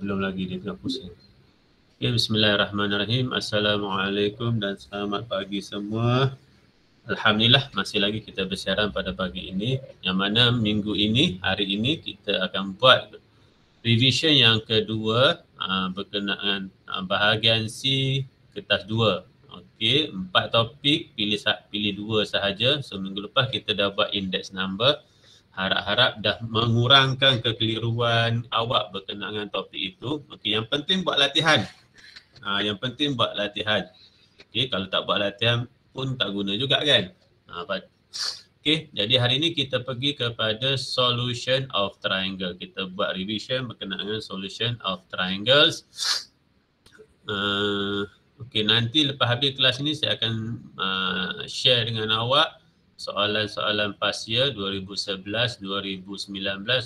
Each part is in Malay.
belum lagi dia tengah pusing. Okay, bismillahirrahmanirrahim. Assalamualaikum dan selamat pagi semua. Alhamdulillah masih lagi kita bersiaran pada pagi ini, yang mana minggu ini, hari ini kita akan buat revision yang kedua berkenaan bahagian C kertas 2. Okey, 4 topik, pilih 2 sahaja. So minggu lepas kita dah buat index number. Harap-harap dah mengurangkan kekeliruan awak berkenaan dengan topik itu. Okey, yang penting buat latihan. Yang penting buat latihan. Okey, kalau tak buat latihan pun tak guna juga kan. Okey, jadi hari ini kita pergi kepada solution of triangle. Kita buat revision berkenaan dengan solution of triangles. Okey, nanti lepas habis kelas ini saya akan share dengan awak soalan-soalan past year 2011-2019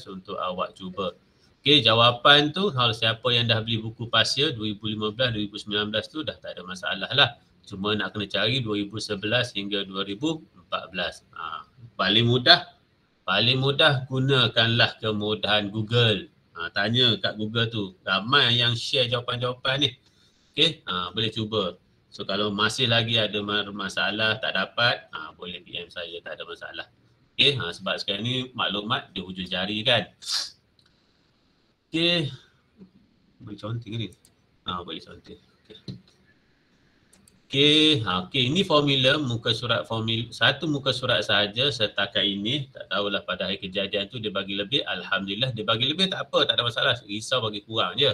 untuk awak cuba. Okey, jawapan tu kalau siapa yang dah beli buku past year 2015-2019 tu dah tak ada masalah lah. Cuma nak kena cari 2011 hingga 2014. Paling mudah gunakanlah kemudahan Google. Tanya kat Google tu. Ramai yang share jawapan-jawapan ni. Okey, boleh cuba. So kalau masih lagi ada masalah tak dapat, boleh PM saya, tak ada masalah. Okey, sebab sekarang ni maklumat di hujung jari kan. Okey. Boleh counting ni? Boleh counting. Okey, ini formula muka surat satu muka surat sahaja setakat ini. Tak tahulah pada hari kejadian tu dia bagi lebih, alhamdulillah dia bagi lebih tak apa, tak ada masalah. Risau bagi kurang je.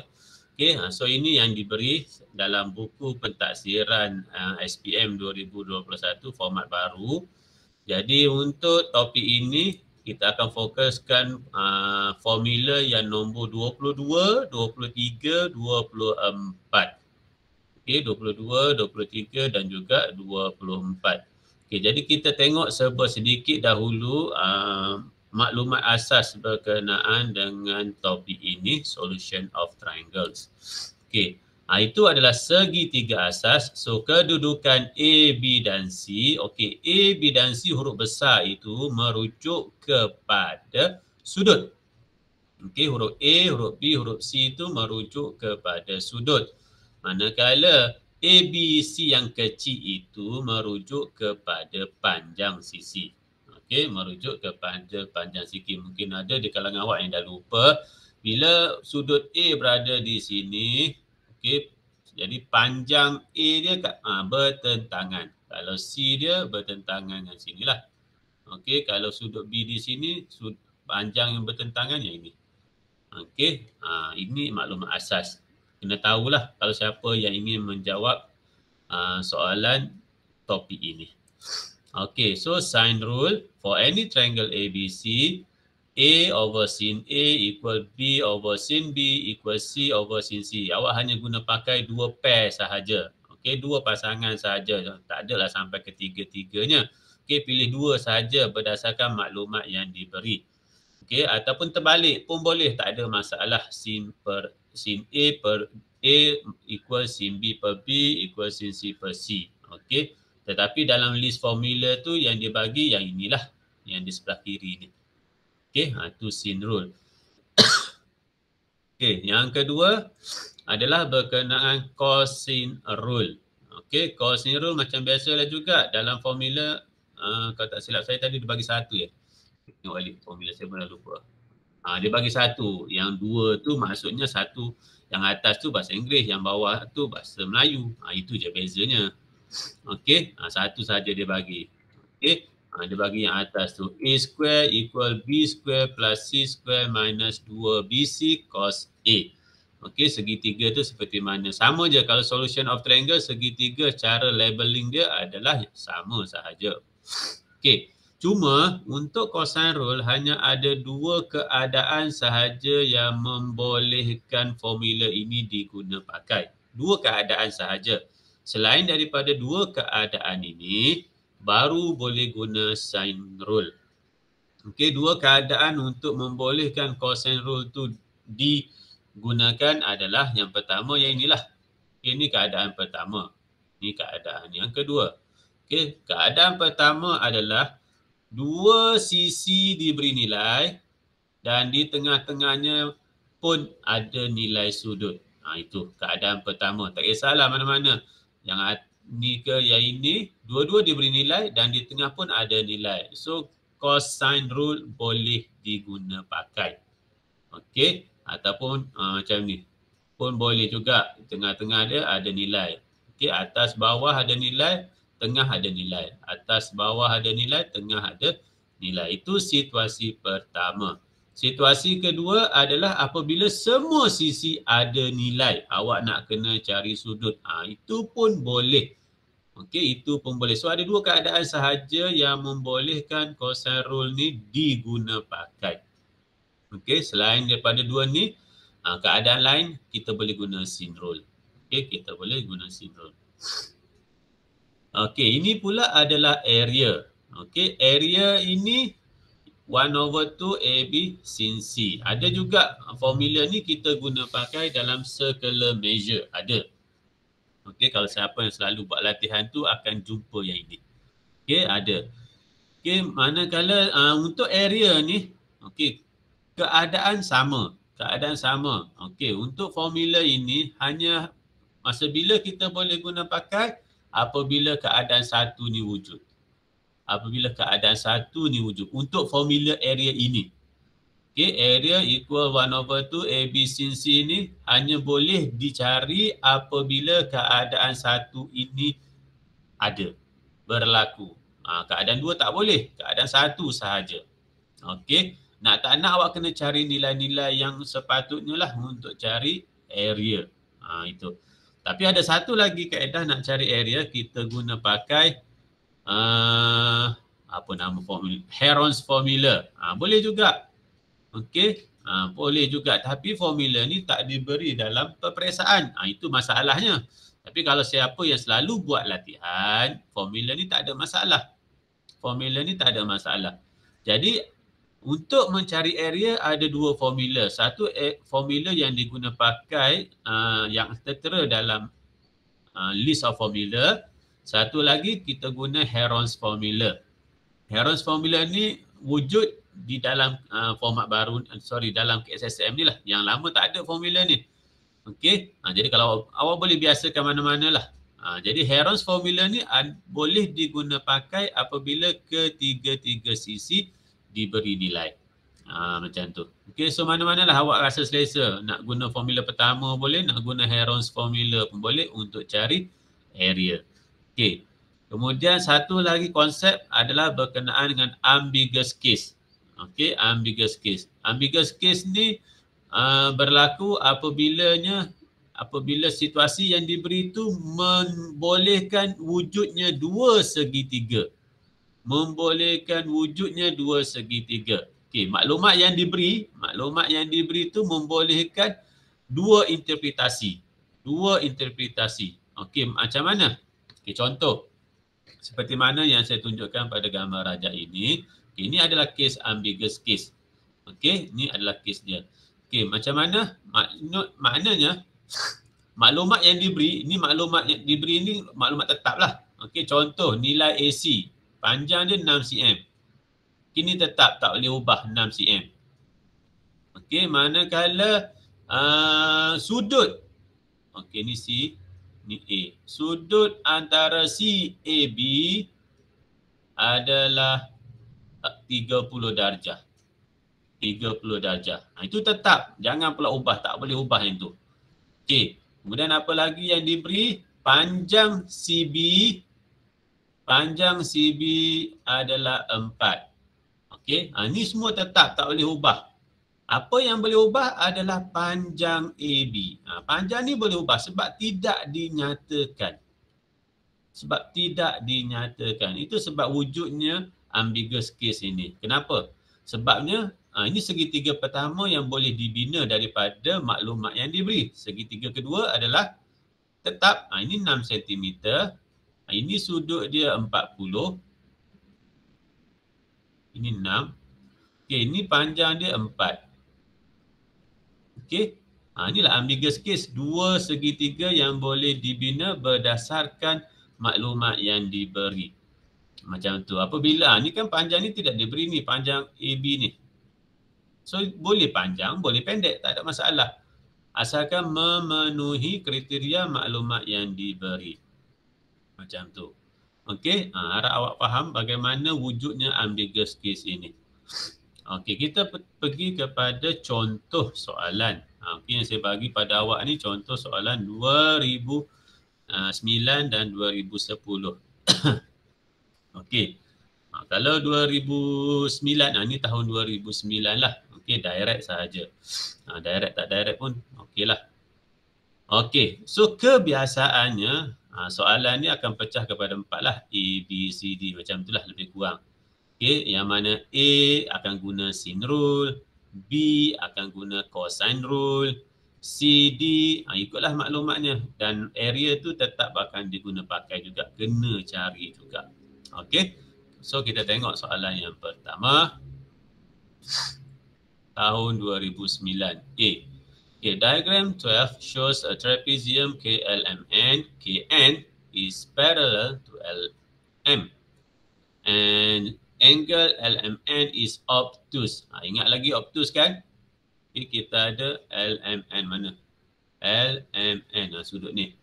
Okey, so ini yang diberi dalam buku pentaksiran SPM 2021 format baru. Jadi untuk topik ini kita akan fokuskan formula yang nombor 22, 23, 24. Okey, 22, 23 dan juga 24. Okey, jadi kita tengok sedikit dahulu maklumat asas berkenaan dengan topik ini, solution of triangles. Okey, itu adalah segitiga asas. So kedudukan A, B dan C. Okey, A, B dan C huruf besar itu merujuk kepada sudut. Okey, huruf A, huruf B, huruf C itu merujuk kepada sudut. Manakala A, B, C yang kecil itu merujuk kepada panjang sisi. Okey, merujuk kepada panjang sisi. Mungkin ada di kalangan awak yang dah lupa. Bila sudut A berada di sini, okey, jadi panjang A dia bertentangan. Kalau C dia bertentangan dengan sinilah. Okey, kalau sudut B di sini, panjang yang bertentangan yang ini. Okey, ini maklumat asas. Kena tahulah kalau siapa yang ingin menjawab soalan topik ini. Okay, so sign rule for any triangle ABC, A over sin A equal B over sin B equal C over sin C. Awak hanya guna pakai 2 pair sahaja. Okay, 2 pasangan sahaja. Tak adalah sampai ketiga-tiganya. Okay, pilih 2 sahaja berdasarkan maklumat yang diberi. Okay, ataupun terbalik pun boleh, tak ada masalah. Sin A per A equal sin B per B equal sin C per C. Okay, tetapi dalam list formula tu yang dia bagi yang inilah, yang di sebelah kiri ni. Okay, itu sin rule. Okay, yang kedua adalah berkenaan cosine rule. Okay, cosine rule macam biasalah juga dalam formula, kalau tak silap saya tadi dia bagi 1 ya. Tengok balik formula saya pun dah lupa. Dia bagi 1. Yang 2 tu maksudnya 1 yang atas tu bahasa Inggeris, yang bawah tu bahasa Melayu. Itu je bezanya. Okey, 1 saja dia bagi. Okey, dia bagi yang atas tu A square equal B square plus C square minus 2BC cos A. Okey, segitiga tu seperti mana? Sama je kalau solution of triangle, segitiga cara labeling dia adalah sama sahaja. Okey, cuma untuk cosine rule hanya ada 2 keadaan sahaja yang membolehkan formula ini diguna pakai. 2 keadaan sahaja. Selain daripada 2 keadaan ini, baru boleh guna sine rule. Okey, 2 keadaan untuk membolehkan cosine rule tu digunakan adalah yang pertama yang inilah. Ini keadaan pertama. Ini keadaan yang kedua. Okey, keadaan pertama adalah 2 sisi diberi nilai dan di tengah-tengahnya pun ada nilai sudut. Itu keadaan pertama. Tak kisahlah mana-mana. Yang ni ke yang ini, dua-dua diberi nilai dan di tengah pun ada nilai. So cosine rule boleh diguna pakai. Okey, ataupun macam ni. Pun boleh juga, tengah-tengah dia ada nilai. Okey, atas bawah ada nilai, tengah ada nilai. Atas bawah ada nilai, tengah ada nilai. Itu situasi pertama. Situasi kedua adalah apabila semua sisi ada nilai. Awak nak kena cari sudut. Itu pun boleh. Okey, itu pun boleh. So ada dua keadaan sahaja yang membolehkan cosine rule ni diguna pakai. Okey, selain daripada dua ni, keadaan lain kita boleh guna sin rule. Okey, kita boleh guna sin rule. Okey, ini pula adalah area. Okey, area ini 1/2 AB sin C. Ada juga formula ni kita guna pakai dalam circular measure. Ada. Okey, kalau siapa yang selalu buat latihan tu akan jumpa yang ini. Okey, ada. Okey, manakala untuk area ni, okey, keadaan sama. Keadaan sama. Okey, untuk formula ini hanya masa bila kita boleh guna pakai apabila keadaan satu ni wujud. Apabila keadaan satu ni wujud untuk formula area ini. Okey, area equal 1/2 AB sin C ni hanya boleh dicari apabila keadaan satu ini ada, berlaku. Keadaan dua tak boleh, keadaan satu sahaja. Okey, nak tak nak awak kena cari nilai-nilai yang sepatutnya lah untuk cari area. Itu. Tapi ada satu lagi kaedah nak cari area, kita guna pakai apa nama formula? Heron's formula. Boleh juga. Okey, boleh juga. Tapi formula ni tak diberi dalam peperiksaan. Itu masalahnya. Tapi kalau siapa yang selalu buat latihan, formula ni tak ada masalah. Formula ni tak ada masalah. Jadi untuk mencari area ada dua formula. Satu formula yang diguna pakai yang tertera dalam list of formula. Satu lagi kita guna Heron's formula. Heron's formula ni wujud di dalam format baru, dalam KSSM ni lah. Yang lama tak ada formula ni. Okey, jadi kalau awak boleh biasakan mana-mana lah. Jadi Heron's formula ni boleh diguna pakai apabila ketiga-tiga sisi diberi nilai. Macam tu. Okey, so mana-mana lah awak rasa selesa. Nak guna formula pertama boleh, nak guna Heron's formula pun boleh untuk cari area. Okey. Kemudian satu lagi konsep adalah berkenaan dengan ambiguous case. Okey, ambiguous case. Ambiguous case ni berlaku apabila situasi yang diberi itu membolehkan wujudnya dua segitiga. Membolehkan wujudnya dua segitiga. Okey, maklumat yang diberi itu membolehkan dua interpretasi. Okey, macam mana? Okey, contoh. Seperti mana yang saya tunjukkan pada gambar rajak ini. Okay, ini adalah case ambiguous case. Okey, ini adalah case dia. Okey, macam mana? Maknanya maklumat yang diberi, ini maklumat tetap lah. Okey, contoh nilai AC, panjang dia 6 cm. Ini tetap, tak boleh ubah 6 cm. Okey, manakala sudut. Okey, ni C. Ni A. Sudut antara CAB adalah 30 darjah. 30 darjah. Itu tetap. Jangan pula ubah. Tak boleh ubah yang tu. Okey. Kemudian apa lagi yang diberi? Panjang CB adalah 4. Okey. Ini semua tetap. Tak boleh ubah. Apa yang boleh ubah adalah panjang AB. Panjang ni boleh ubah sebab tidak dinyatakan. Itu sebab wujudnya ambiguous case ini. Kenapa? Sebabnya ini segitiga pertama yang boleh dibina daripada maklumat yang diberi. Segitiga kedua adalah tetap. Ini 6 cm. Ini sudut dia 40. Ini 6. Okey, ini panjang dia 4. Okey. Inilah ambiguous case. Dua segitiga yang boleh dibina berdasarkan maklumat yang diberi. Macam tu. Apabila, ni kan panjang ni tidak diberi ni. Panjang AB ni. So boleh panjang, boleh pendek, tak ada masalah. Asalkan memenuhi kriteria maklumat yang diberi. Macam tu. Okey, harap awak faham bagaimana wujudnya ambiguous case ini. Okey, kita pergi kepada contoh soalan. Okey, yang saya bagi pada awak ni contoh soalan 2009 dan 2010. Okey. Kalau 2009, ni tahun 2009 lah. Okey, direct sahaja. Direct tak direct pun okey lah. Okey, so kebiasaannya soalan ni akan pecah kepada 4 lah. A, B, C, D macam itulah lebih kurang. Okey, yang mana A akan guna sin rule, B akan guna cosine rule, C, D ikutlah maklumatnya dan area tu tetap akan diguna pakai juga, kena cari juga. Okey. So kita tengok soalan yang pertama. Tahun 2009. A. Okay, diagram 12 shows a trapezium KLMN. Kn is parallel to LM. And angle LMN is obtuse. Ingat lagi obtuse kan? Okay, kita ada LMN mana? LMN sudut ni.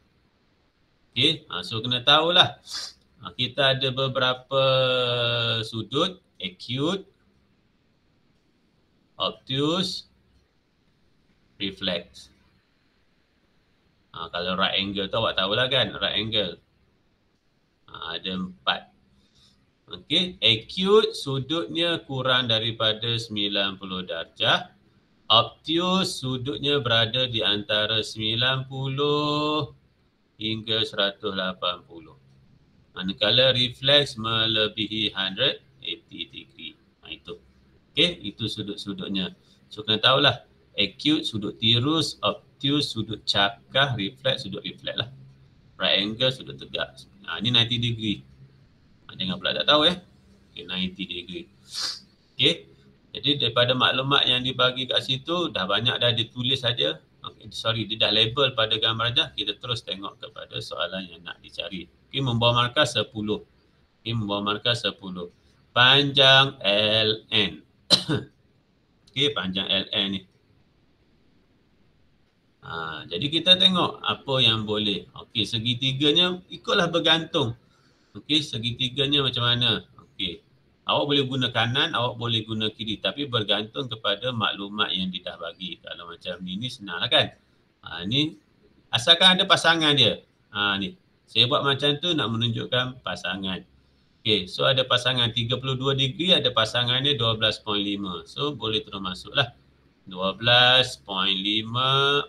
Okay, so kena tahulah. Kita ada beberapa sudut, acute, obtuse, reflex. Kalau right angle tu awak tahulah kan, right angle. Ada 4. Okey, acute sudutnya kurang daripada 90 darjah. Obtuse sudutnya berada di antara 90 hingga 180. Manakala reflex melebihi 180 degree. Itu. Okey, itu sudut-sudutnya. So kena tahulah, acute sudut tirus, obtuse sudut cakah, reflex sudut reflex lah. Right angle sudut tegak. Ni 90 degree. Jangan pula tak tahu Okay, 90 degree. Okey. Jadi daripada maklumat yang dibagi kat situ dah banyak dah ditulis saja. Dia dah label pada gambar dah. Kita terus tengok kepada soalan yang nak dicari. Okey, membawa markah 10. Okey, membawa markah 10. Panjang LN. Okey, panjang LN ni. Jadi kita tengok apa yang boleh. Okey, segitiganya ikutlah bergantung. Okey, segitiganya macam mana? Okey. Awak boleh guna kanan, awak boleh guna kiri, tapi bergantung kepada maklumat yang dia dah bagi. Kalau macam ni senanglah kan? Ni asalkan ada pasangan dia. Ni. Saya buat macam tu nak menunjukkan pasangan. Okey, so ada pasangan 32 degree, ada pasangannya 12.5. So boleh terus masuklah. 12.5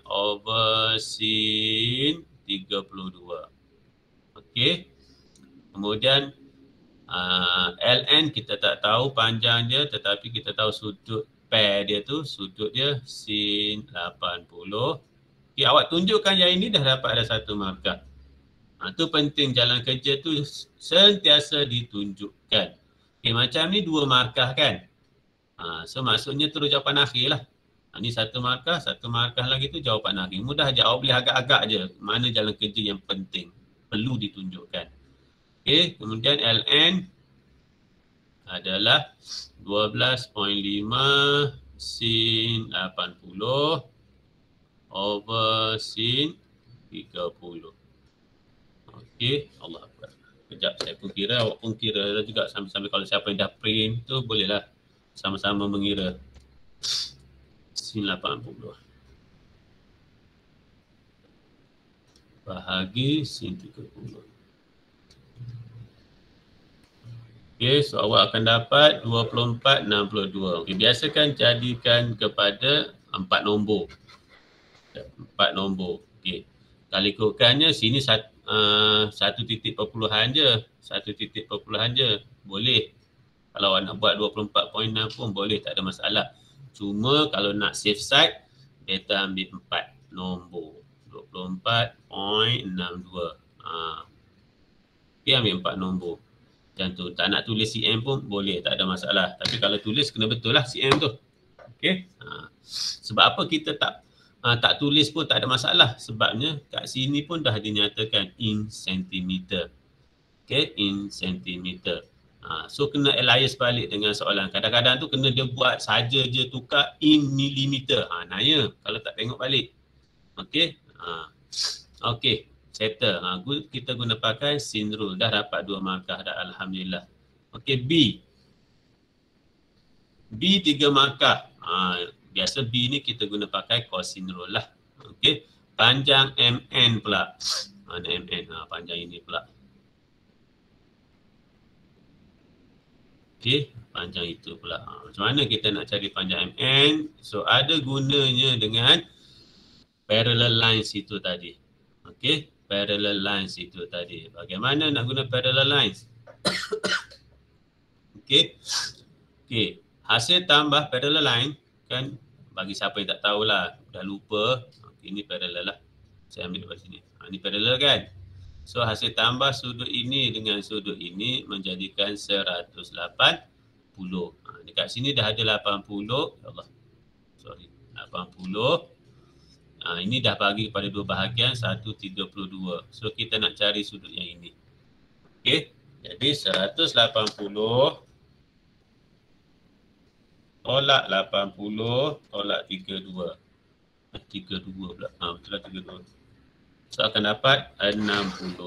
over sin 32. Okey. Kemudian LN kita tak tahu panjang dia, tetapi kita tahu sudut pair dia tu, sudut dia sin 80. Okay, awak tunjukkan yang ini dah dapat ada satu markah. Tu penting, jalan kerja tu sentiasa ditunjukkan. Okay, macam ni 2 markah kan. So maksudnya terus jawapan akhir lah. Ni satu markah lagi tu jawapan akhir. Mudah je, awak boleh agak-agak je mana jalan kerja yang penting, perlu ditunjukkan. Okey, kemudian LN adalah 12.5 sin 80 over sin 30. Okey, Allah Akbar. Kejap saya pun kira, awak pun kira juga sambil-sambil. Kalau siapa yang dah print tu bolehlah sama-sama mengira. Sin 80 bahagi sin 30. Okey, so awak akan dapat 24.62. Okey, biasakan jadikan kepada 4 nombor. 4 nombor. Okey. Kalau ikutkannya sini satu titik perpuluhan je. Satu titik perpuluhan je. Boleh. Kalau awak nak buat 24.6 pun boleh, tak ada masalah. Cuma kalau nak safe side, kita ambil 4 nombor. 24.62. Okey, ambil 4 nombor. Macam tu. Tak nak tulis CM pun boleh, tak ada masalah. Tapi kalau tulis kena betul lah CM tu. Okey. Sebab apa kita tak tulis pun tak ada masalah. Sebabnya kat sini pun dah dinyatakan in centimeter. Okey, in centimeter. So kena alias balik dengan soalan. Kadang-kadang tu kena dia buat saja je tukar in millimeter. Nanya kalau tak tengok balik. Okey. Okey, settle. Kita guna pakai sin rule. Dah dapat 2 markah dah, alhamdulillah. Okey, B. B 3 markah. Biasa B ni kita guna pakai cosine rule lah. Okey. Panjang MN pula. Mana MN? Panjang ini pula. Okey, panjang itu pula. Macam mana kita nak cari panjang MN? So ada gunanya dengan parallel lines itu tadi. Okey, parallel lines itu tadi. Bagaimana nak guna parallel lines? Okey. Okey, hasil tambah parallel line kan, bagi siapa yang tak tahulah, dah lupa. Okey, ini parallel lah. Saya ambil dari sini. Ini parallel kan? So hasil tambah sudut ini dengan sudut ini menjadikan 180. Dekat sini dah ada 80. Allah. Sorry. 80. Ini dah bagi kepada dua bahagian 132. So kita nak cari sudut yang ini. Okey. Jadi 180 tolak 80 tolak 32. 32 pula. Betul lah 32. So akan dapat 68.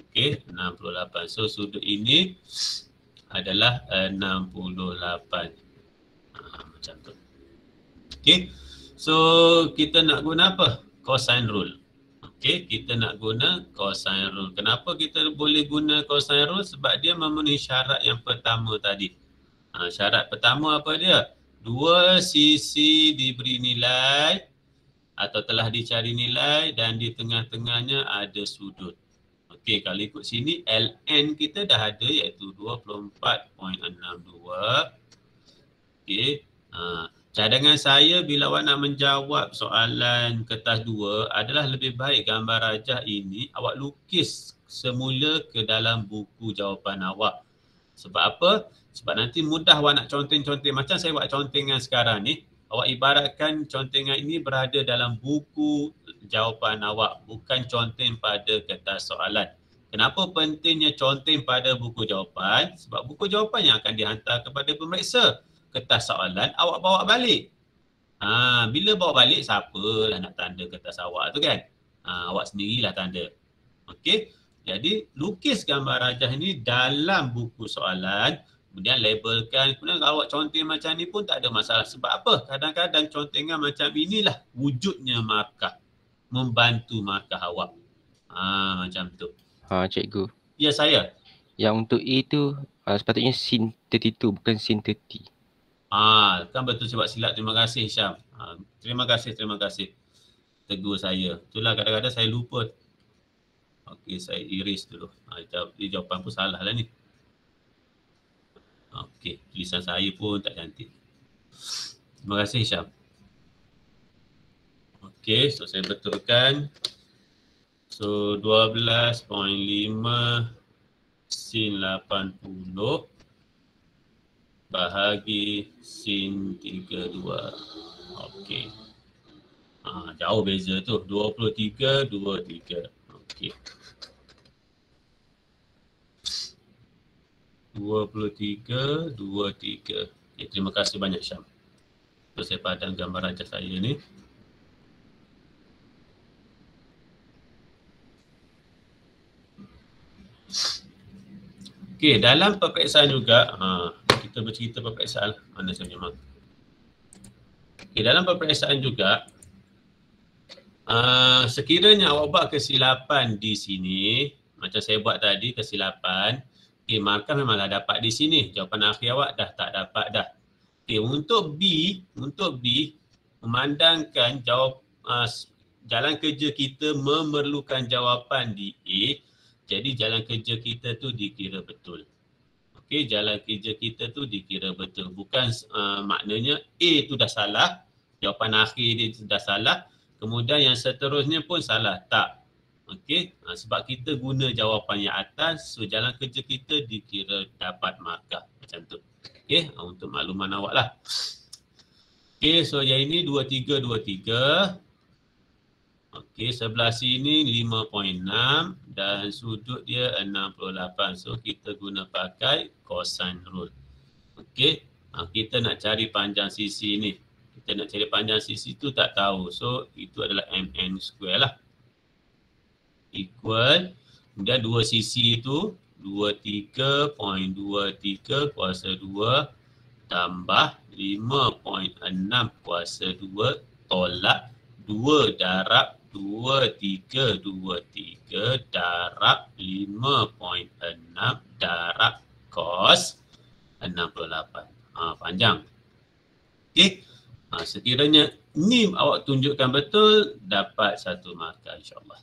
Okey, 68. So sudut ini adalah 68. Macam tu. Okey. So kita nak guna apa? Cosine rule. Okey, kita nak guna cosine rule. Kenapa kita boleh guna cosine rule? Sebab dia memenuhi syarat yang pertama tadi. Syarat pertama apa dia? Dua sisi diberi nilai atau telah dicari nilai dan di tengah-tengahnya ada sudut. Okey, kalau ikut sini ln kita dah ada iaitu 24.62. Okey. Cadangan saya bila awak nak menjawab soalan kertas 2 adalah lebih baik gambar rajah ini awak lukis semula ke dalam buku jawapan awak. Sebab apa? Sebab nanti mudah awak nak conteng-conteng. Macam saya buat contengan sekarang ni. Awak ibaratkan contengan ini berada dalam buku jawapan awak, bukan conteng pada kertas soalan. Kenapa pentingnya conteng pada buku jawapan? Sebab buku jawapan yang akan dihantar kepada pemeriksa. Kertas soalan awak bawa balik. Bila bawa balik, siapalah nak tanda kertas awak tu kan? Awak sendirilah tanda. Okey. Jadi lukis gambar rajah ini dalam buku soalan. Kemudian labelkan, kemudian kalau awak conteng macam ni pun tak ada masalah. Sebab apa? Kadang-kadang contengan macam inilah wujudnya markah. Membantu markah awak. Macam tu. Cikgu. Ya, saya. Yang untuk A tu sepatutnya sin 32 bukan sin 30. Kan betul sebab silap. Terima kasih Syam. Terima kasih. Tegur saya. Itulah kadang-kadang saya lupa. Okey, saya erase dulu. Jawapan pun salah lah ni. Okey, tulisan saya pun tak cantik. Terima kasih Syam. Okey, so saya betulkan. So 12.5 sin 80 bahagi sin 32. Okey. Jauh beza tu. 23, 23. Okey. 23, 23. Okay, terima kasih banyak Syam. So, saya padam gambar rajah saya ni. Okey, dalam peperiksaan juga, kita bercerita peperiksaan. Mana saya punya mark? Okey, dalam peperiksaan juga, sekiranya awak buat kesilapan di sini, macam saya buat tadi kesilapan, okey, markah memanglah dapat di sini. Jawapan akhir awak dah tak dapat dah. Okey, untuk B memandangkan jalan kerja kita memerlukan jawapan di A, jadi jalan kerja kita tu dikira betul. Okey, jalan kerja kita tu dikira betul. Bukan maknanya A tu dah salah, jawapan akhir dia dah salah, kemudian yang seterusnya pun salah. Tak. Okey, sebab kita guna jawapan yang atas, so jalan kerja kita dikira dapat markah. Macam tu. Okey, untuk makluman awak lah. Okey, so yang ini 23, 23. Okey, sebelah sini 5.6 dan sudut dia 68. So kita guna pakai cosine rule. Okey, kita nak cari panjang sisi ni. Kita nak cari panjang sisi tu tak tahu. So itu adalah mn square lah. Equal, kemudian dua sisi itu 23.23 kuasa 2 tambah 5.6 kuasa 2 tolak 2 darab 2323 darab 5.6 darab cos 68. Panjang. Okey. Sekiranya ni awak tunjukkan betul, dapat 1 markah insyaAllah.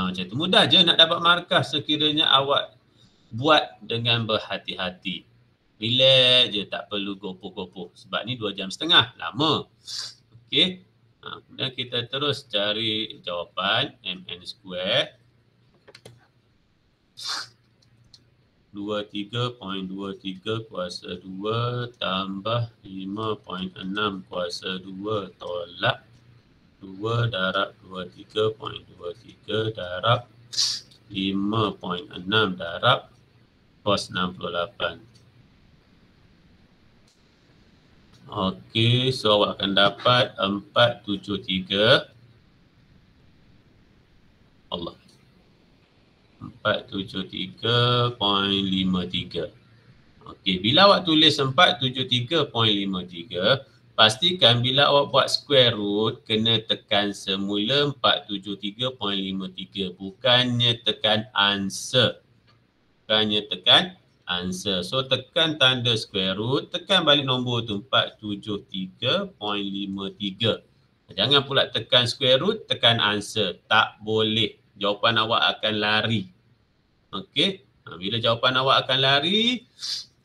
Macam tu, mudah je nak dapat markah sekiranya awak buat dengan berhati-hati. Relax je, tak perlu gopoh-gopoh. Sebab ni 2 jam setengah, lama. Okey. Kemudian kita terus cari jawapan mn square. 23.23 kuasa 2 tambah 5.6 kuasa 2 tolak 2 darab 23.23 darab 5.6 darab cos 68. Okey, so awak akan dapat 473. Allah. 473.53. Okey, bila awak tulis 473.53, pastikan bila awak buat square root, kena tekan semula 473.53. Bukannya tekan answer. Bukannya tekan answer. So tekan tanda square root, tekan balik nombor tu 473.53. Jangan pula tekan square root, tekan answer. Tak boleh. Jawapan awak akan lari. Okey. Bila jawapan awak akan lari,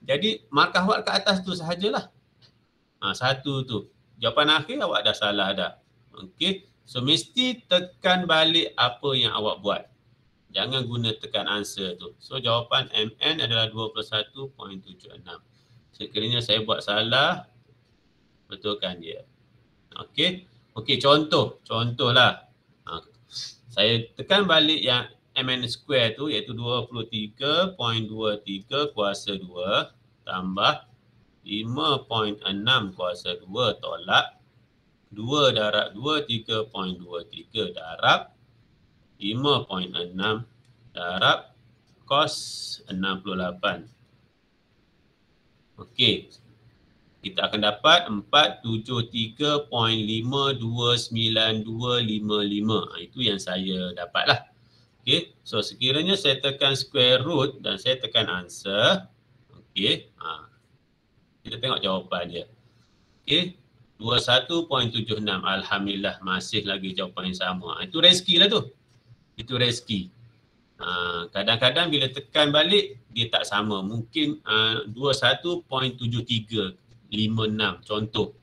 jadi markah awak kat atas tu sahajalah. Satu tu. Jawapan akhir awak dah salah dah. Okey. So mesti tekan balik apa yang awak buat. Jangan guna tekan answer tu. So jawapan MN adalah 21.76. Sekiranya saya buat salah, betulkan dia. Okey. Okey, contohlah. Saya tekan balik yang MN square tu, iaitu 23.23 kuasa 2 tambah 5.6 kuasa 2 tolak 2 darab 23.23 darab 5.6 darab cos 68. Okey. Kita akan dapat 473.52925. Itu yang saya dapatlah. Okey. So sekiranya saya tekan square root dan saya tekan answer. Okey. Kita tengok jawapan dia. Okey. 21.76. Alhamdulillah masih lagi jawapan yang sama. Itu rezeki lah tu. Itu rezeki. Kadang-kadang bila tekan balik dia tak sama. Mungkin 21.73. 56 contoh.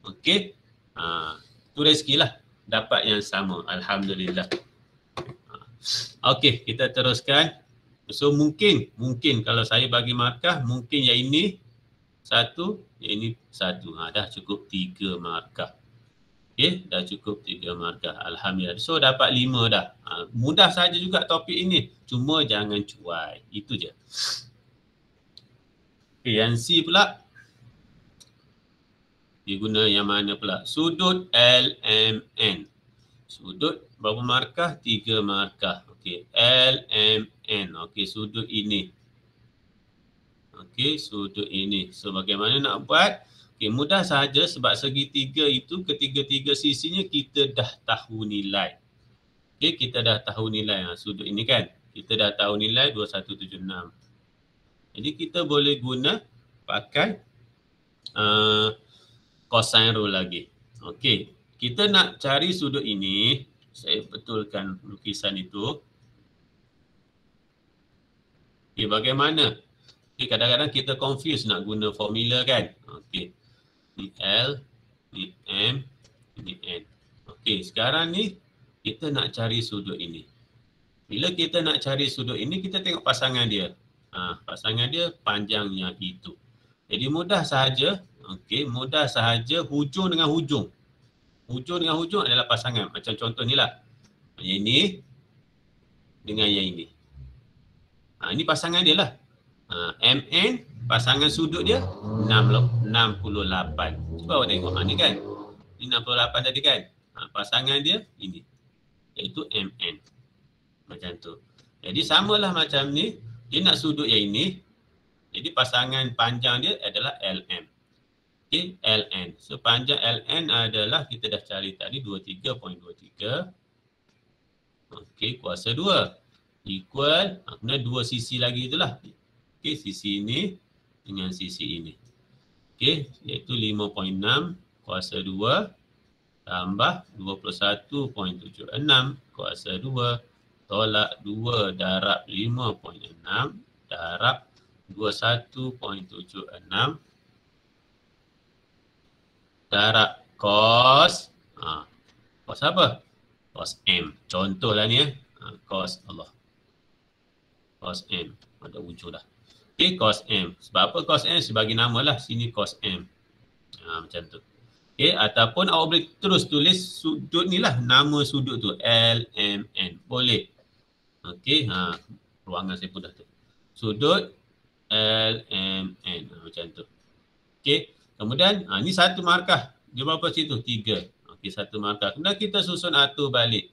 Okey. Itu rezeki lah. Dapat yang sama. Alhamdulillah. Okey, kita teruskan. So mungkin kalau saya bagi markah, mungkin yang ini 1, yang ini 1. Dah cukup 3 markah. Okey, dah cukup 3 markah. Alhamdulillah. So dapat 5 dah. Mudah saja juga topik ini. Cuma jangan cuai. Itu je. Okey, yang C pula. Dia guna yang mana pula? Sudut LMN. Sudut berapa markah? 3 markah. Okey, LMN. Okey, sudut ini. Okey, sudut ini. So bagaimana nak buat? Okey, mudah sahaja sebab segitiga itu ketiga-tiga sisinya kita dah tahu nilai. Okey, kita dah tahu nilai sudut ini kan. Kita dah tahu nilai 2176. Jadi kita boleh guna pakai cosine rule lagi. Okey, kita nak cari sudut ini. Saya betulkan lukisan itu. Okey, bagaimana? Okey, kadang-kadang kita confuse nak guna formula kan. Okey, ni L, ni M, ni N. Okey, sekarang ni kita nak cari sudut ini. Bila kita nak cari sudut ini, kita tengok pasangan dia. Pasangan dia panjang yang itu. Jadi mudah sahaja. Okey, mudah sahaja hujung dengan hujung. Hujung dengan hujung adalah pasangan. Macam contoh ni lah. Yang ini dengan yang ini. Ini pasangan dia lah. MN, pasangan sudut dia 68. Cuba awak tengok. Ni kan. Ni 68 tadi kan. Pasangan dia ini. Iaitu MN. Macam tu. Jadi samalah macam ni. Dia nak sudut yang ini. Jadi pasangan panjang dia adalah LM. Okay, LN. So panjang LN adalah kita dah cari tadi 23.23. Okey, kuasa 2. Equal, kemudian 2 sisi lagi itulah. Okey, sisi ini dengan sisi ini. Okey, iaitu 5.6 kuasa 2 tambah 21.76 kuasa 2 tolak 2 darab 5.6 darab 21.76 darab cos. Cos apa? Cos M. Contohlah ni cos Allah. Cos M. Ada wujud dah. Okay, cos M. Sebab apa cos M? Sebagai nama lah. Sini cos M. Macam tu. Okay, ataupun awak boleh terus tulis sudut ni lah. Nama sudut tu. LMN. Boleh. Okay. Ruangan saya pun dah tu. Sudut LMN. Macam tu. Okay. Kemudian, ni satu markah. Dia berapa situ? 3. Okey, satu markah. Kemudian kita susun atur balik.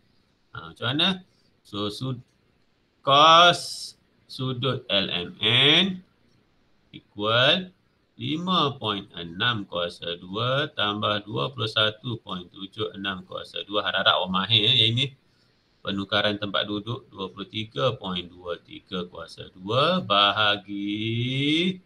Macam mana? So, cos sudut LMN equal 5.6 kuasa 2 tambah 21.76 kuasa 2. Harap-harap awak mahir yang ini. Penukaran tempat duduk 23.23 kuasa 2 bahagi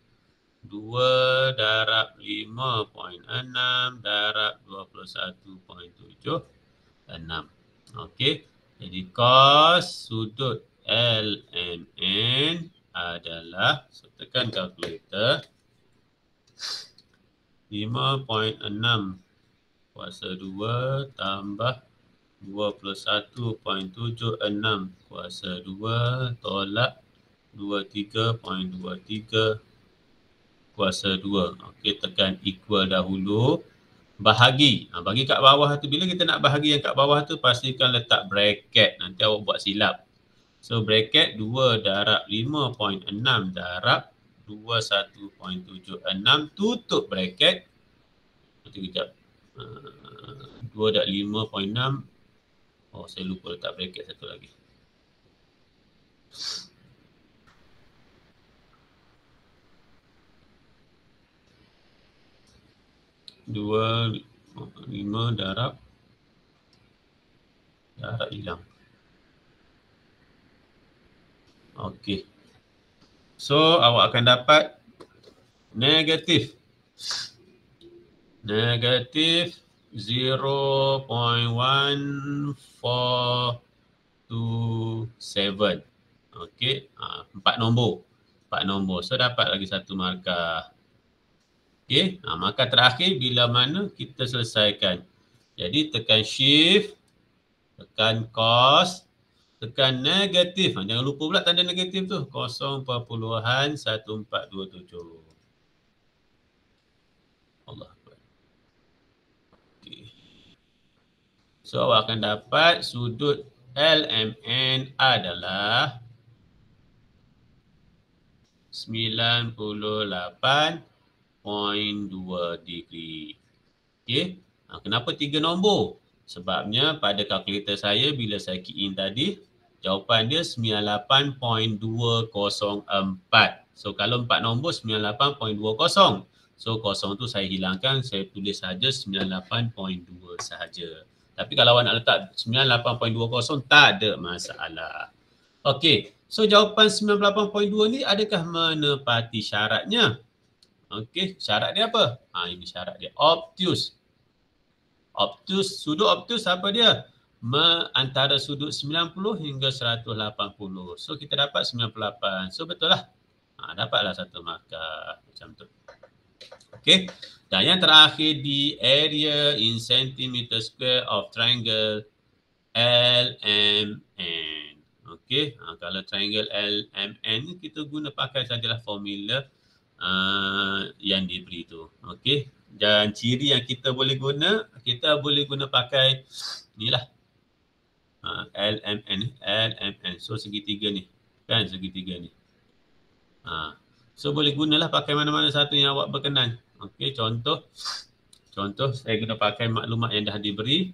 2 darab 5.6 darab 21.76. Okey. Jadi cos sudut LMN adalah, tekan kalkulator, 5.6 kuasa 2 tambah 21.76 kuasa 2 tolak 23.23 kuasa 2. Okey, tekan equal dahulu. Bahagi. Bagi kat bawah tu, bila kita nak bahagi yang kat bawah tu, pastikan letak bracket. Nanti awak buat silap. So, bracket 2 darab 5.6 darab 21.76 tutup bracket. Nanti kejap. 2 darab 5.6. Oh, saya lupa letak bracket satu lagi. 2, 5 darab hilang. Okey. So, awak akan dapat negatif 0.1427. Okey, 4 nombor. So, dapat lagi satu markah. Okey, markah terakhir bila mana kita selesaikan. Jadi tekan shift, tekan cos, tekan negatif. Jangan lupa pula tanda negatif tu. 0.1427. Allah. Okey. So awak akan dapat sudut LMN adalah 98.2 degree. Okey. Kenapa 3 nombor? Sebabnya pada kalkulator saya bila saya key in tadi, jawapan dia 98.204. So kalau 4 nombor 98.20. So kosong tu saya hilangkan, saya tulis saja 98.2 sahaja. Tapi kalau awak nak letak 98.20 tak ada masalah. Okey. So jawapan 98.2 ni adakah menepati syaratnya? Okey, syarat dia apa? Ini syarat dia. Obtus. Sudut obtus apa dia? Antara sudut 90 hingga 180. So kita dapat 98. So betul lah. Dapatlah satu markah macam tu. Okey. Dan yang terakhir di area in centimeter square of triangle LMN. Okey. Kalau triangle LMN ni kita guna pakai sajalah formula yang diberi tu. Okey. Dan ciri yang kita boleh guna pakai inilah LMN. So segitiga ni. Kan segitiga ni. So boleh gunalah pakai mana-mana satu yang awak berkenan. Okey, contoh saya guna pakai maklumat yang dah diberi.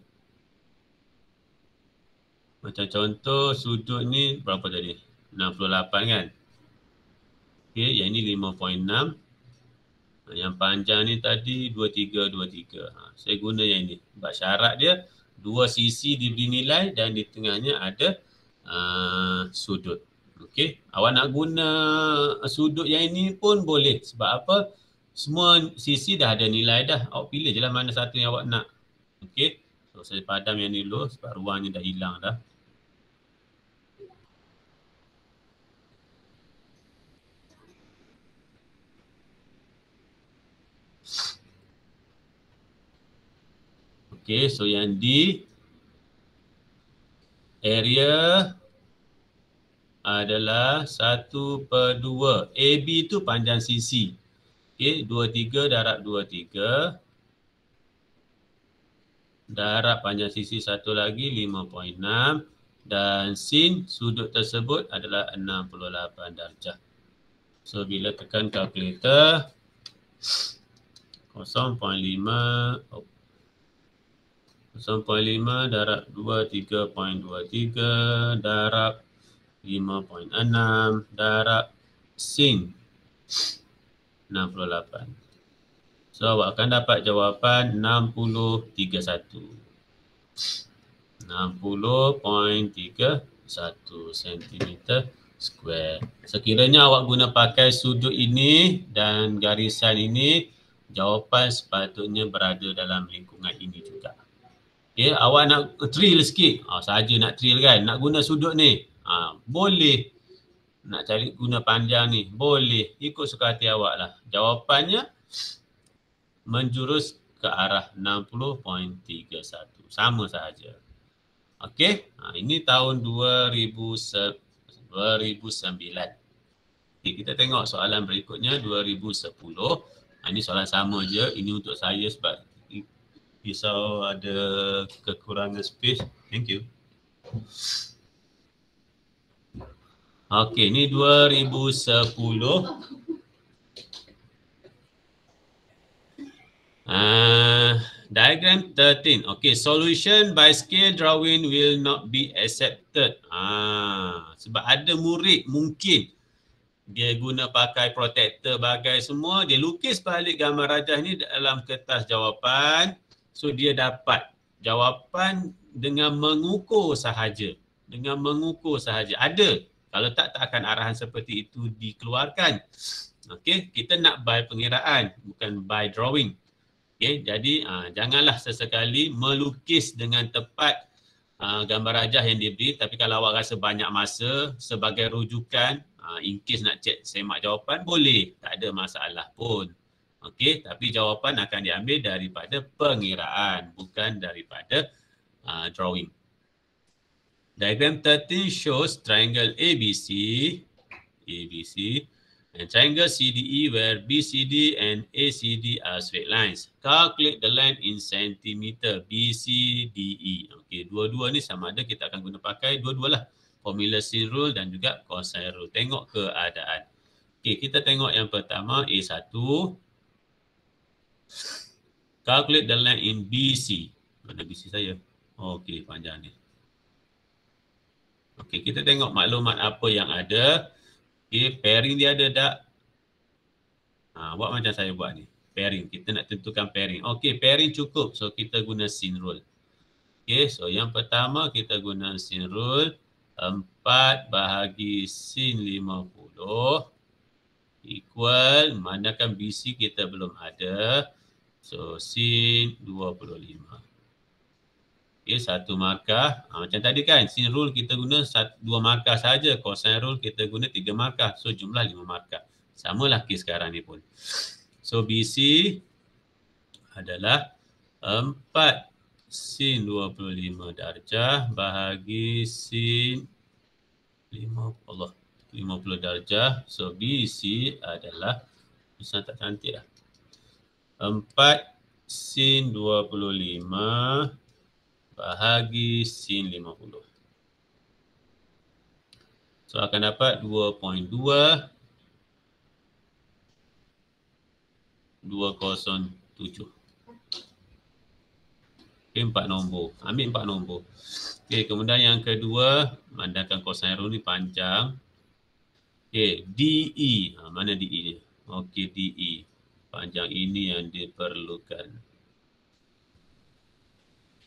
Macam contoh sudut ni berapa tadi? 68 kan? Okey, yang ni 5.6. Yang panjang ni tadi 23. Saya guna yang ni. Sebab syarat dia dua sisi diberi nilai dan di tengahnya ada sudut. Okey, awak nak guna sudut yang ini pun boleh. Sebab apa? Semua sisi dah ada nilai dah. Awak pilih je lah mana satu yang awak nak. Okey, so saya padam yang ni dulu sebab ruangnya dah hilang dah. Okey, so yang di area adalah 1/2. AB tu panjang sisi. Okey, 23 darab 23. Darab panjang sisi satu lagi 5.6. Dan sin sudut tersebut adalah 68 darjah. So bila tekan kalkulator 0.5 darab 23.23 darab 5.6 darab sin 68. So awak akan dapat jawapan 60.31 cm square. Sekiranya awak guna pakai sudut ini dan garisan ini, jawapan sepatutnya berada dalam lingkungan ini juga. Okay, awak nak trill sikit, saja nak trill kan, nak guna sudut ni, boleh. Nak cari guna panjang ni, boleh. Ikut suka hati awak lah. Jawapannya menjurus ke arah 60.31. Sama sahaja. Okey, ini tahun 2009. Okay, kita tengok soalan berikutnya 2010. Ini soalan sama je. Ini untuk saya sebab risau ada kekurangan space. Thank you. Okey, ini 2010. Diagram 13. Okay, solution by scale drawing will not be accepted. Sebab ada murid mungkin dia guna pakai protektor bagai semua, dia lukis balik gambar rajah ni dalam kertas jawapan. So dia dapat jawapan dengan mengukur sahaja. Ada. Kalau tak akan arahan seperti itu dikeluarkan. Okay, kita nak by pengiraan, bukan by drawing. Okay, jadi janganlah sesekali melukis dengan tepat gambar rajah yang diberi. Tapi kalau awak rasa banyak masa sebagai rujukan, in case nak cek semak jawapan, boleh. Tak ada masalah pun. Okey, tapi jawapan akan diambil daripada pengiraan, bukan daripada drawing. Diagram 13 shows triangle ABC and triangle CDE where BCD and ACD are straight lines. Calculate the length in centimeter BCDE. Okey, dua-dua ni sama ada kita akan guna pakai dua-dua lah. Formula sin rule dan juga cosine rule. Tengok keadaan. Okey, kita tengok yang pertama A1. Calculate the length in BC. Mana BC saya? Okey, panjang ni. Okey, kita tengok maklumat apa yang ada. Okay, pairing dia ada tak? Buat macam saya buat ni. Pairing, kita nak tentukan pairing. Okey, pairing cukup. So, kita guna sin rule. Okay, so yang pertama kita guna sin rule. 4 bahagi sin 50 equal, manakan BC kita belum ada. So, sin 25. Okay, satu markah. Macam tadi kan, sin rule kita guna 2 markah saja. Cosine rule kita guna 3 markah. So, jumlah 5 markah. Samalah kes sekarang ni pun. So, BC adalah 4 sin 25 darjah bahagi sin 50 darjah. So, BC adalah, tulisan tak cantik lah. 4 sin 25 bahagi sin 50. So akan dapat 2.2 207. Okay, 4 nombor. Ambil 4 nombor. Okay, kemudian yang kedua, mandangkan kosain ni panjang. Okay, DE. Mana DE ni? Okay, DE. Panjang ini yang diperlukan.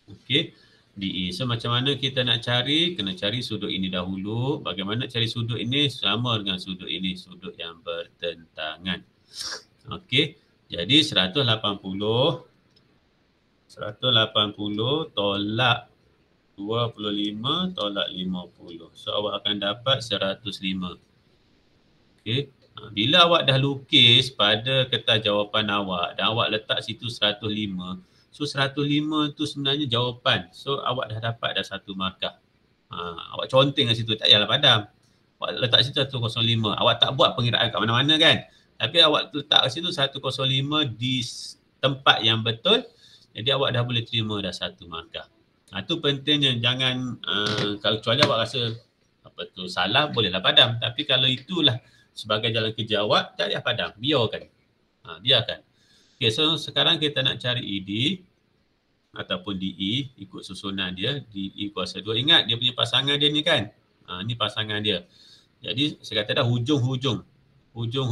Okay, DE. So macam mana kita nak cari? Kena cari sudut ini dahulu. Bagaimana cari sudut ini? Sama dengan sudut ini. Sudut yang bertentangan. Okay, jadi 180 tolak 25 tolak 50. So awak akan dapat 105. Okey. Bila awak dah lukis pada kertas jawapan awak dan awak letak situ 105. So 105 tu sebenarnya jawapan. So awak dah dapat dah 1 markah. Awak conteng kat situ, tak payahlah padam. Awak letak situ 105. Awak tak buat pengiraan kat mana-mana kan. Tapi awak letak kat situ 105 di tempat yang betul. Jadi awak dah boleh terima dah 1 markah. Itu pentingnya, jangan kalau kecuali awak rasa apa tu salah, bolehlah padam. Tapi kalau itulah sebagai jalan kerja awak, tak payah padam, biarkan. Biarkan. Okey, so sekarang kita nak cari ED ataupun DE ikut susunan dia. DE kuasa 2. Ingat dia punya pasangan dia ni kan. Ni pasangan dia. Jadi saya kata dah hujung-hujung. Hujung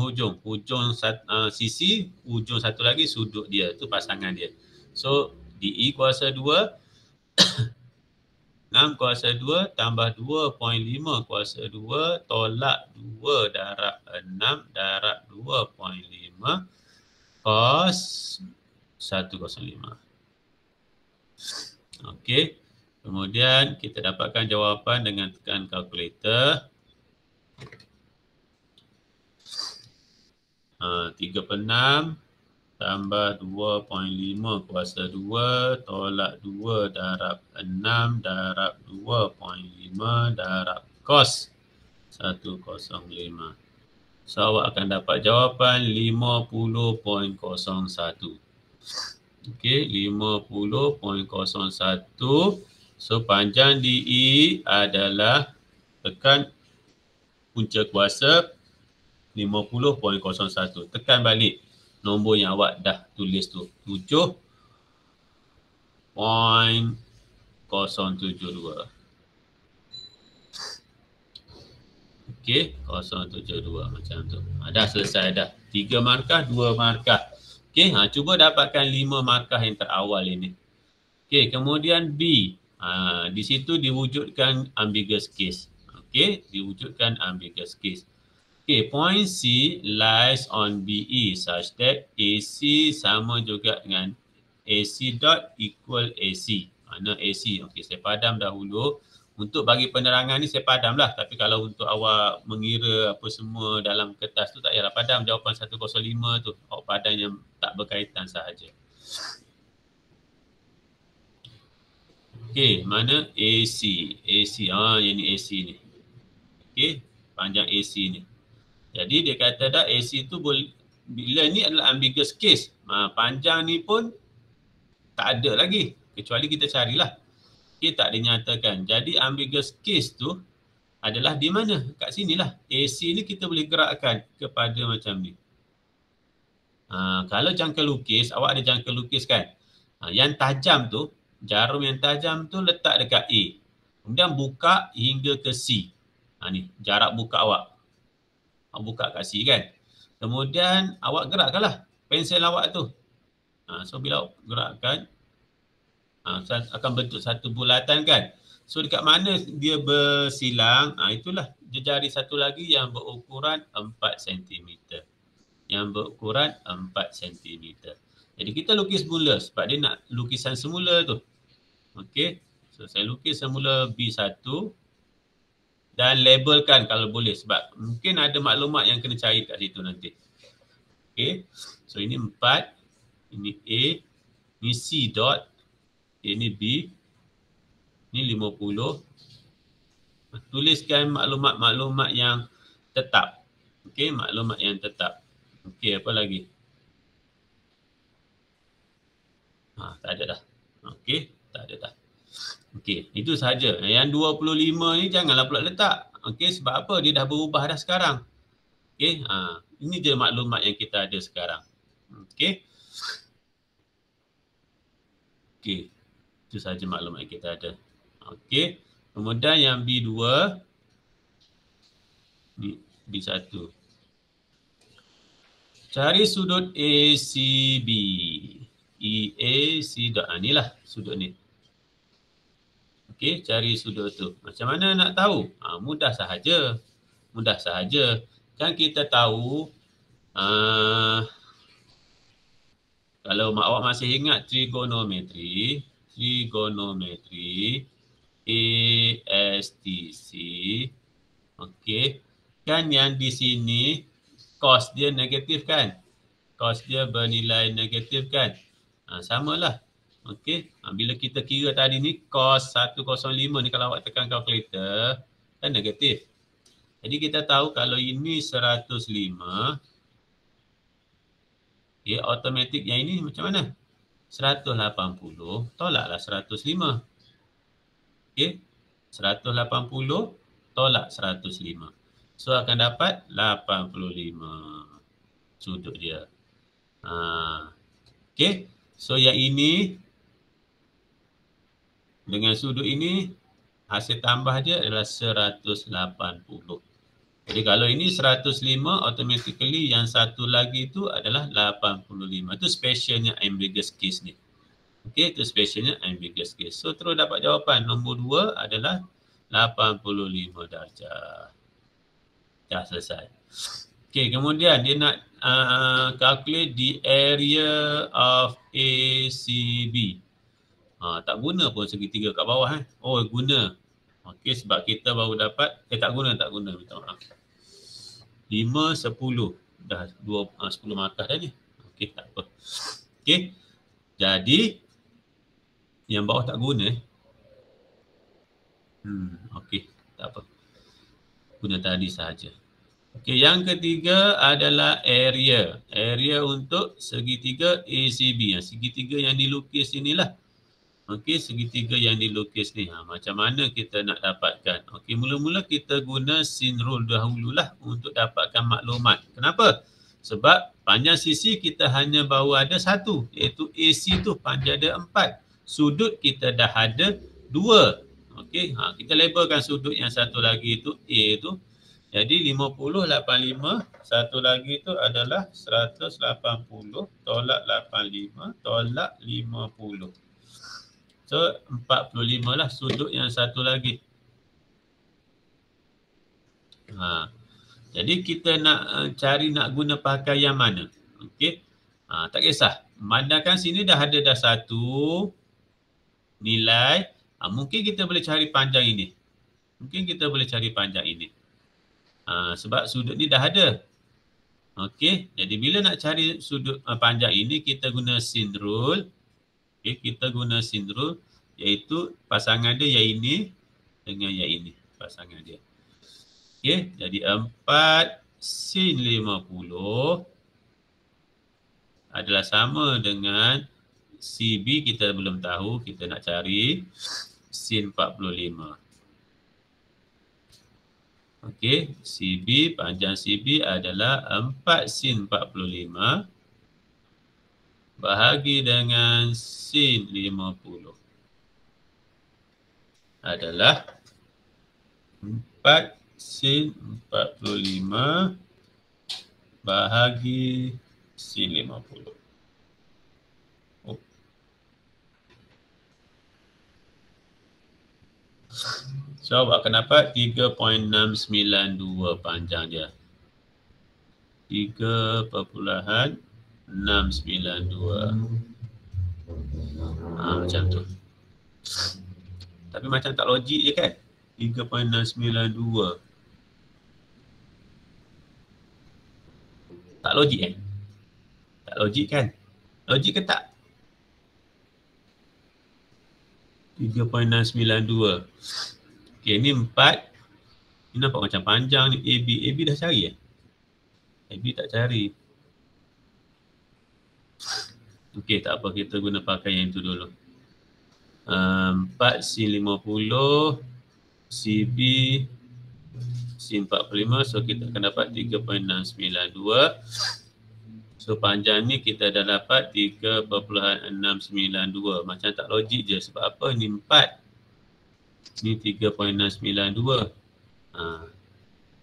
sisi, hujung satu lagi sudut dia. Tu pasangan dia. So DE kuasa 2 6 kuasa 2 tambah 2.5 kuasa 2 tolak 2 darab 6 darab 2.5 cos 105. Okey. Kemudian kita dapatkan jawapan dengan tekan kalkulator. 3/6 tambah 2.5 kuasa 2 tolak 2 darab 6 darab 2.5 darab cos 105. So awak akan dapat jawapan 50.01. Okey, 50.01. So panjang DE adalah tekan punca kuasa 50.01. Tekan balik nombor yang awak dah tulis tu, 7.072. Okey, 072 macam tu. Dah selesai dah. 3 markah, 2 markah. Okey, cuba dapatkan 5 markah yang terawal ini. Okey, kemudian B. Di situ diwujudkan ambiguous case. Okey, diwujudkan ambiguous case. Okay, point C lies on BE such that AC sama juga dengan AC dot equal AC. Mana AC? Okay, saya padam dahulu. Untuk bagi penerangan ni saya padam lah. Tapi kalau untuk awak mengira apa semua dalam kertas tu tak payahlah padam. Jawapan 105 tu. Awak padam yang tak berkaitan sahaja. Okay, mana AC? AC, yang ni AC ni. Okay, panjang AC ni. Jadi dia kata dah AC tu boleh, bila ni adalah ambiguous case. Panjang ni pun tak ada lagi. Kecuali kita carilah. Okay, tak dinyatakan. Jadi ambiguous case tu adalah di mana? Kat sinilah. AC ni kita boleh gerakkan kepada macam ni. Kalau jangka lukis, awak ada jangka lukis kan? Yang tajam tu, jarum yang tajam tu letak dekat A. Kemudian buka hingga ke C. Ni jarak buka awak. Buka kat C kan. Kemudian awak gerakkanlah pensel awak tu. So bila awak gerakkan, akan bentuk satu bulatan kan. So dekat mana dia bersilang, itulah jejari satu lagi yang berukuran 4 cm. Yang berukuran 4 cm. Jadi kita lukis mula sebab dia nak lukisan semula tu. Okey. So saya lukis semula B1. Dan labelkan kalau boleh sebab mungkin ada maklumat yang kena cari kat situ nanti. Okay. So ini 4. Ini A. Ini C dot. Ini B. Ini 50. Tuliskan maklumat-maklumat yang tetap. Okay. Maklumat yang tetap. Okay. Apa lagi? Tak ada dah. Okey, tak ada dah. Okey, itu sahaja. Yang 25 ni janganlah pula letak. Okey, sebab apa? Dia dah berubah dah sekarang. Okey, ini je maklumat yang kita ada sekarang. Okey. Okey, itu sahaja maklumat yang kita ada. Okey, kemudian yang B2, B1. Cari sudut ACB. EAC dot. Inilah sudut ni. Okey, cari sudut tu. Macam mana nak tahu? Mudah sahaja. Mudah sahaja. Kan kita tahu kalau awak masih ingat trigonometri ASTC. Okey. Kan yang di sini cos dia negatif kan? Cos dia bernilai negatif kan? Samalah. Okey. Bila kita kira tadi ni cos 105 ni kalau awak tekan kalkulator kan negatif. Jadi kita tahu kalau ini 105, okay, automatik yang ini macam mana? 180 tolaklah 105. Okey. 180 tolak 105. So akan dapat 85 sudut dia. Okey. So yang ini dengan sudut ini hasil tambah dia adalah 180. Jadi kalau ini 105, automatically yang satu lagi itu adalah 85. Itu specialnya ambiguous case ni. Okey, itu specialnya ambiguous case. So terus dapat jawapan nombor 2 adalah 85 darjah. Dah selesai. Okey, kemudian dia nak calculate the area of ACB. Tak guna pun segitiga kat bawah. Oh, guna. Okey, sebab kita baru dapat, tak guna, minta maaf. 5, 10. Dah 10 markah dah ni. Okey, tak apa. Okey, jadi yang bawah tak guna. Okey, tak apa. Guna tadi sahaja. Okey, yang ketiga adalah area. Area untuk segitiga ACB. Segitiga yang dilukis inilah. Okey, segitiga yang dilukis ni. Macam mana kita nak dapatkan? Okey, mula-mula kita guna sin rule dahululah untuk dapatkan maklumat. Kenapa? Sebab panjang sisi kita hanya baru ada satu, iaitu AC tu panjang dia 4. Sudut kita dah ada 2. Okey, kita labelkan sudut yang satu lagi itu A tu. Jadi 50, 85, satu lagi tu adalah 180 tolak 85 tolak 50. So 45 lah sudut yang satu lagi. Jadi kita nak cari nak guna pakai yang mana. Okey. Tak kisah. Memandangkan sini dah ada satu nilai. Mungkin kita boleh cari panjang ini. Sebab sudut ni dah ada. Okey. Jadi bila nak cari sudut panjang ini, kita guna sin rule. Okay, kita guna sin rule, iaitu pasangan dia yang ini dengan yang ini, pasangan dia. Okey, jadi 4 sin 50 adalah sama dengan CB kita belum tahu, kita nak cari sin 45. Okey, CB, panjang CB adalah 4 sin 45 bahagi dengan sin 50 adalah 4 sin 45 bahagi sin 50. So awak akan dapat 3.692 panjang dia. 3.692. Macam tu. Tapi macam tak logik je kan? 3.692. Tak logik kan? Tak logik kan? Logik ke tak? 3.692. Okey, ni 4. Ni nampak macam panjang ni. AB dah cari AB tak cari. Okey, tak apa, kita guna pakai yang itu dulu. 4 sin 50 CB sin 45, so kita akan dapat 3.692. So panjang ni kita dah dapat 3.692. Macam tak logik je, sebab apa ni 4, ni 3.692.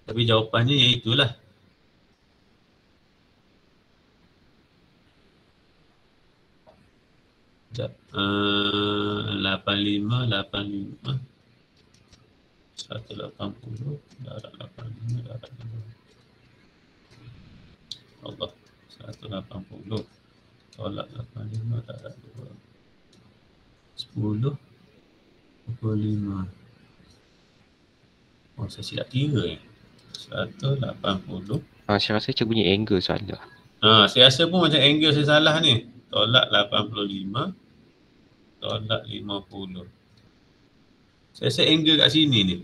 Tapi jawapannya yang itulah. Sekejap. 85, 180, darab 85, darab 5. Allah, 180, tolak 85, darab 2. 10, 25. Oh, saya silap kira. 180. Saya rasa macam bunyi angle salah. Saya rasa pun macam angle saya salah ni. Tolak 85, tolak 50. Saya rasa angle kat sini ni.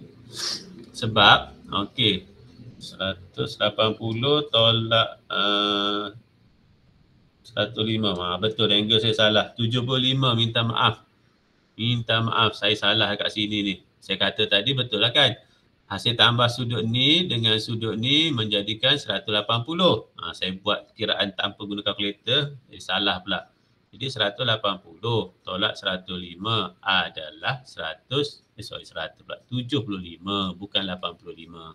Sebab, okey, 180 tolak 105. Betul, angle saya salah. 75, minta maaf. Minta maaf, saya salah kat sini ni. Saya kata tadi betul lah kan? Hasil tambah sudut ni dengan sudut ni menjadikan 180. Saya buat kiraan tanpa guna kalkulator, jadi salah pula. Jadi 180 tolak 105 adalah 75, bukan 85.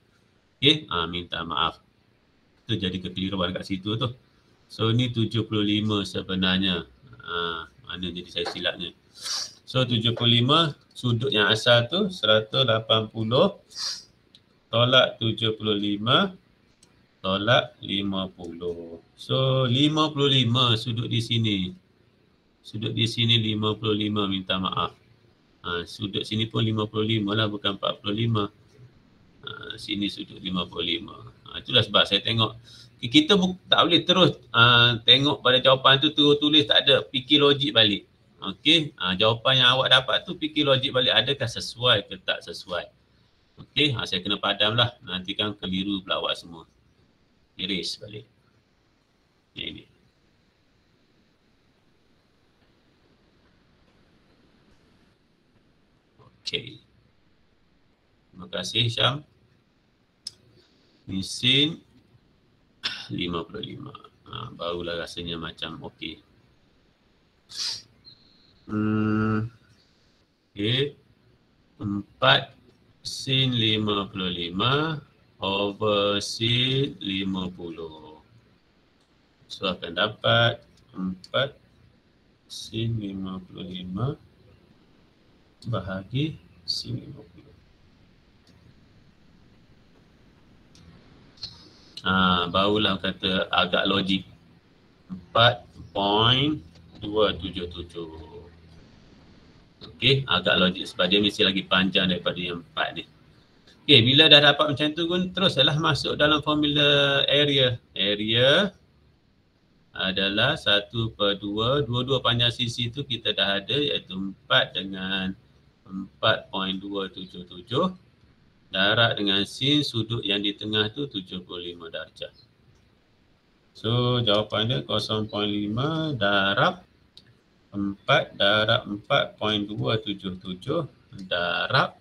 Okey, minta maaf. Itu jadi kekeliruan kat situ tu. So ni 75 sebenarnya. Mana jadi saya silapnya. So 75 sudut yang asal tu 180 tolak 75 tolak 50. So 55 sudut di sini. Sudut di sini 55, minta maaf. Sudut sini pun 55 lah, bukan 45. Sini sudut 55. Itulah sebab saya tengok. Kita tak boleh terus tengok pada jawapan tu terus tulis, tak ada. Fikir logik balik. Okey, jawapan yang awak dapat tu fikir logik balik. Adakah sesuai ke tak sesuai? Okey, saya kena padam lah. Nanti kan keliru pula awak semua. Erase balik. Ini. Okey. Terima kasih Syam. Sin 55. Barulah rasanya macam okey. Okey. 4 sin 55 over sin 50. So akan dapat 4 sin 55 bahagi sin 50. Barulah kata agak logik. 4.277. Okey, agak logik sebab dia mesti lagi panjang daripada yang 4 ni. Okey, bila dah dapat macam tu pun teruslah masuk dalam formula area. Area adalah 1/2. Dua-dua panjang sisi tu kita dah ada, iaitu 4 dengan 4.277. Darab dengan sin sudut yang di tengah tu 75 darjah. So jawapan dia 0.5 darab 4 darab 4.277 darab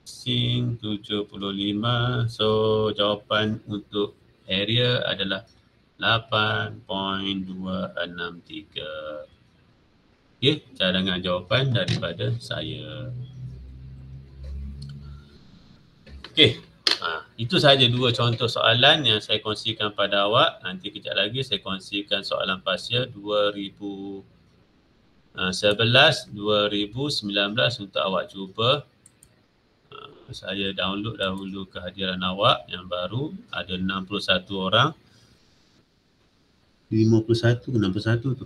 sin 75. So jawapan untuk area adalah 8.263. Okey, cadangan jawapan daripada saya. Okey, itu sahaja dua contoh soalan yang saya kongsikan pada awak. Nanti kejap lagi saya kongsikan soalan parsial 2011-2019 untuk awak cuba. Saya download dahulu kehadiran awak yang baru. Ada 61 orang. 51 tu. 51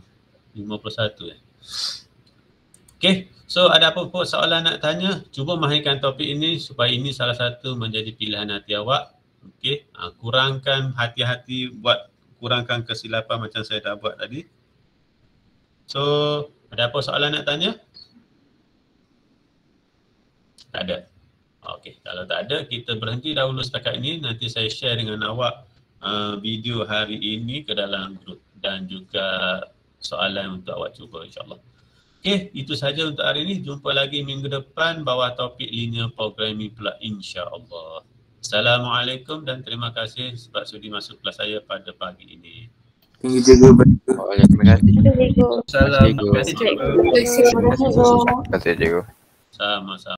Okey, so ada apa-apa soalan nak tanya? Cuba mahirkan topik ini supaya ini salah satu menjadi pilihan hati awak. Okey, kurangkan hati-hati, kurangkan kesilapan macam saya dah buat tadi. So, ada apa soalan nak tanya? Tak ada. Okey, kalau tak ada, kita berhenti dahulu setakat ini. Nanti saya share dengan awak video hari ini ke dalam grup dan juga soalan untuk awak cuba insyaAllah. Okey, itu saja untuk hari ini. Jumpa lagi minggu depan bawah topik linear programming pula insya-Allah. Assalamualaikum dan terima kasih sebab sudi masuk kelas saya pada pagi ini. Thank you cikgu. Terima kasih. Cikgu. Salam. Terima kasih Terima kasih cikgu. Sama-sama.